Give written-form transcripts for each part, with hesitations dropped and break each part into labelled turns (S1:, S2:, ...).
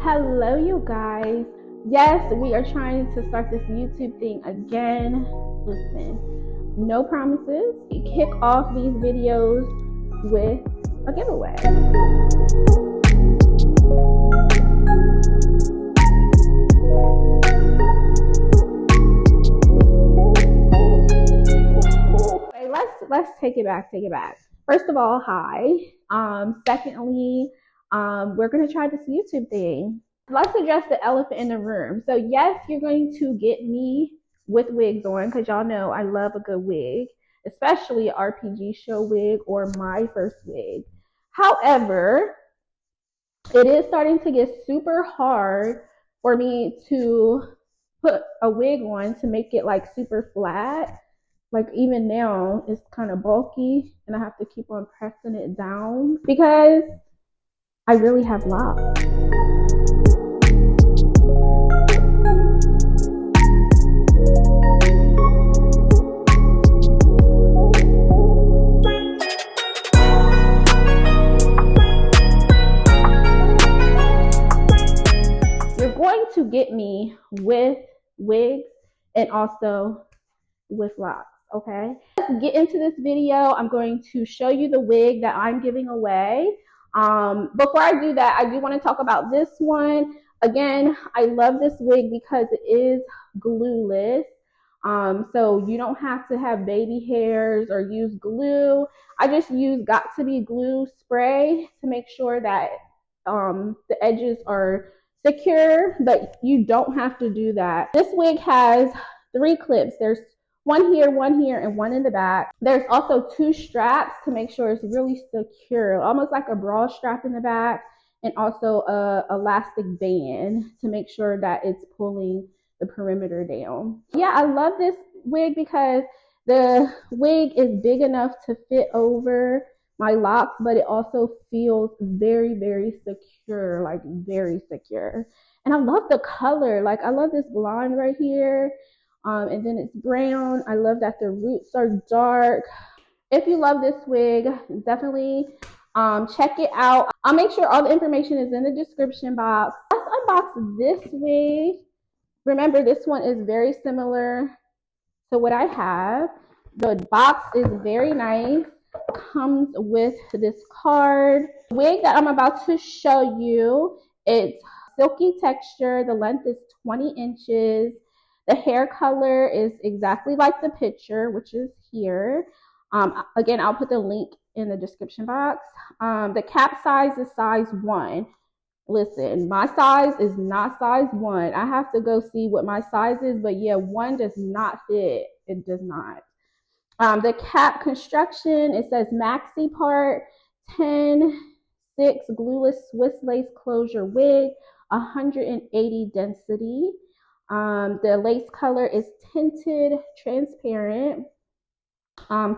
S1: Hello, you guys. Yes, we are trying to start this YouTube thing again. Listen, no promises. We kick off these videos with a giveaway. Okay, let's take it back. First of all, hi. Secondly, we're gonna try this YouTube thing. Let's address the elephant in the room. So yes, you're going to get me with wigs on because y'all know I love a good wig, especially RPGShow Wig or my first wig. However, it is starting to get super hard for me to put a wig on to make it like super flat. Like even now it's kind of bulky and I have to keep on pressing it down because I really have locks. You're going to get me with wigs and also with locks. Okay, let's get into this video. I'm going to show you the wig that I'm giving away. Before I do that, I do want to talk about this one. Again, I love this wig because it is glueless. So you don't have to have baby hairs or use glue. I just use Got To Be glue spray to make sure that the edges are secure, but you don't have to do that. This wig has 3 clips. There's one here, and one in the back. There's also 2 straps to make sure it's really secure, almost like a bra strap in the back, and also a elastic band to make sure that it's pulling the perimeter down. Yeah, I love this wig because the wig is big enough to fit over my locks, but it also feels very, very secure, like very secure. And I love the color. Like I love this blonde right here. And then it's brown. I love that the roots are dark. If you love this wig, definitely check it out. I'll make sure all the information is in the description box. Let's unbox this wig. Remember, this one is very similar to what I have. The box is very nice. Comes with this card. The wig that I'm about to show you, it's silky texture. The length is 20 inches. The hair color is exactly like the picture, which is here. Again, I'll put the link in the description box. The cap size is size 1. Listen, my size is not size 1. I have to go see what my size is, but yeah, 1 does not fit. It does not. The cap construction, it says maxi part, 10/6 glueless Swiss lace closure wig, 180 density. The lace color is tinted, transparent,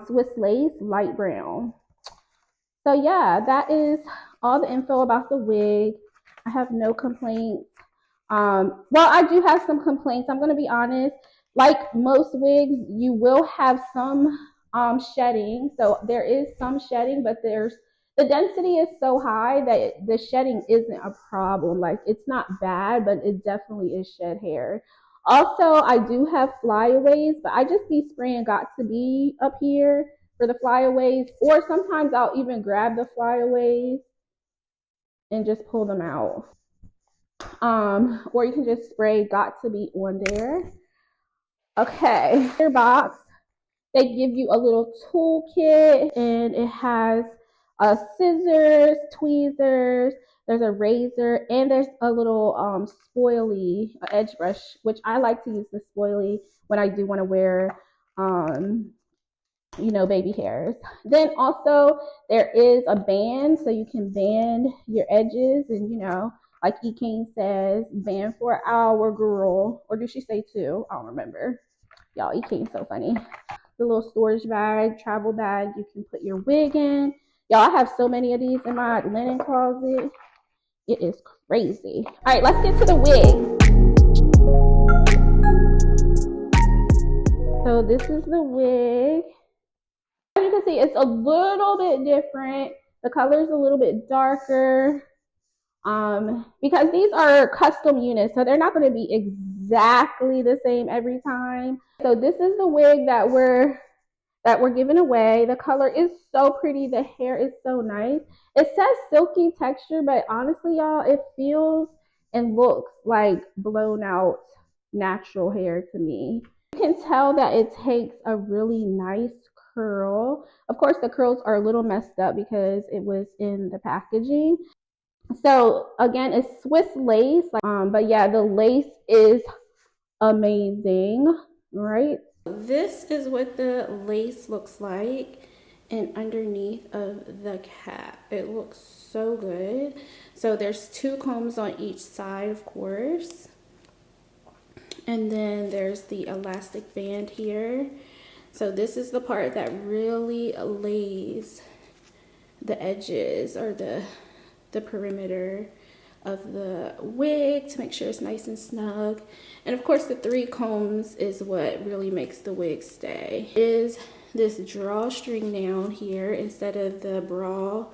S1: Swiss lace, light brown. So yeah, that is all the info about the wig. I have no complaints. Well, I do have some complaints. I'm going to be honest. Like most wigs, you will have some shedding. So there is some shedding, but the density is so high that the shedding isn't a problem. Like it's not bad, but it definitely is shed hair. Also, I do have flyaways, but I just be spraying Got To Be up here for the flyaways, or sometimes I'll even grab the flyaways and just pull them out. Or you can just spray Got To Be on there. Okay, your box, they give you a little toolkit, and it has scissors, tweezers, there's a razor, and there's a little spoily edge brush, which I like to use the spoily when I do want to wear you know, baby hairs. Then also there is a band, so you can band your edges, and you know, like E. King says, band for an hour, girl. Or did she say 2? I don't remember. Y'all, E. King's so funny. The little storage bag, travel bag, you can put your wig in. Y'all, I have so many of these in my linen closet. It is crazy. All right, let's get to the wig. So this is the wig. As you can see, it's a little bit different. The color is a little bit darker. because these are custom units, so they're not going to be exactly the same every time. So this is the wig that we're giving away. The color is so pretty. The hair is so nice. It says silky texture, but honestly, y'all, it feels and looks like blown out natural hair to me. You can tell that it takes a really nice curl. Of course, the curls are a little messed up because it was in the packaging. So again, it's Swiss lace, but yeah, the lace is amazing, right? This is what the lace looks like, and underneath of the cap, it looks so good. So there's 2 combs on each side, of course, and then there's the elastic band here. So this is the part that really lays the edges or the perimeter of the wig to make sure it's nice and snug. And of course the 3 combs is what really makes the wig stay. Is this drawstring down here instead of the bra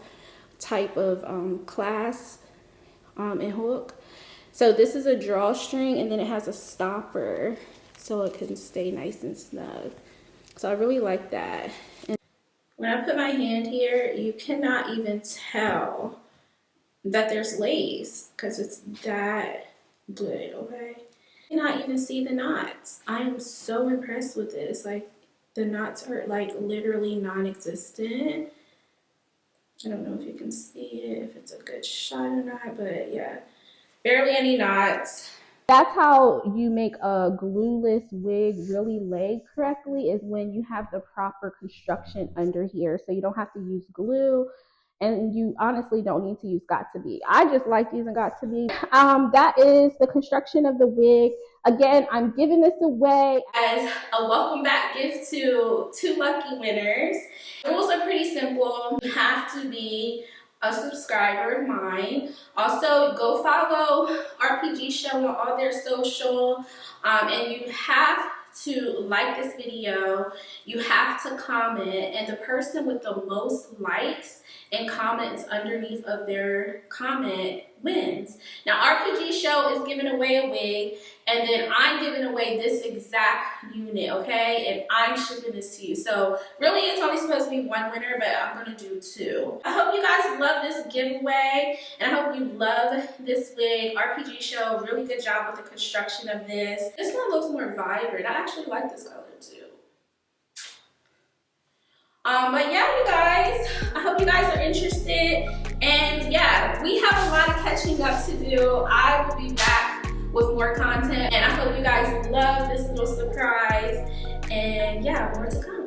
S1: type of clasp and hook. So this is a drawstring, and then it has a stopper so it can stay nice and snug. So I really like that. And when I put my hand here, you cannot even tell that there's lace because it's that good, okay? You cannot even see the knots. I am so impressed with this. Like, the knots are like literally non-existent. I don't know if you can see it, if it's a good shot or not, but yeah, barely any knots. That's how you make a glueless wig really lay correctly, is when you have the proper construction under here. So you don't have to use glue, and you honestly don't need to use Got2b. I just like using Got2b. That is the construction of the wig. Again, I'm giving this away as a welcome back gift to 2 lucky winners. The rules are pretty simple. You have to be a subscriber of mine. Also, go follow RPG Show on all their social, and you have to like this video. You have to comment, and the person with the most likes and comments underneath of their comment wins. Now, RPG Show is giving away a wig, and then I'm giving away this exact unit, okay? And I'm shipping this to you. So really, it's only supposed to be 1 winner, but I'm gonna do 2. I hope you guys love this giveaway, and I hope you love this wig. RPG Show, really good job with the construction of this. This one looks more vibrant. I actually like this color too. But yeah, you guys, I hope you guys are interested. And yeah, we have a lot of catching up to do. I will be back with more content, and I hope you guys love this little surprise. And yeah, more to come.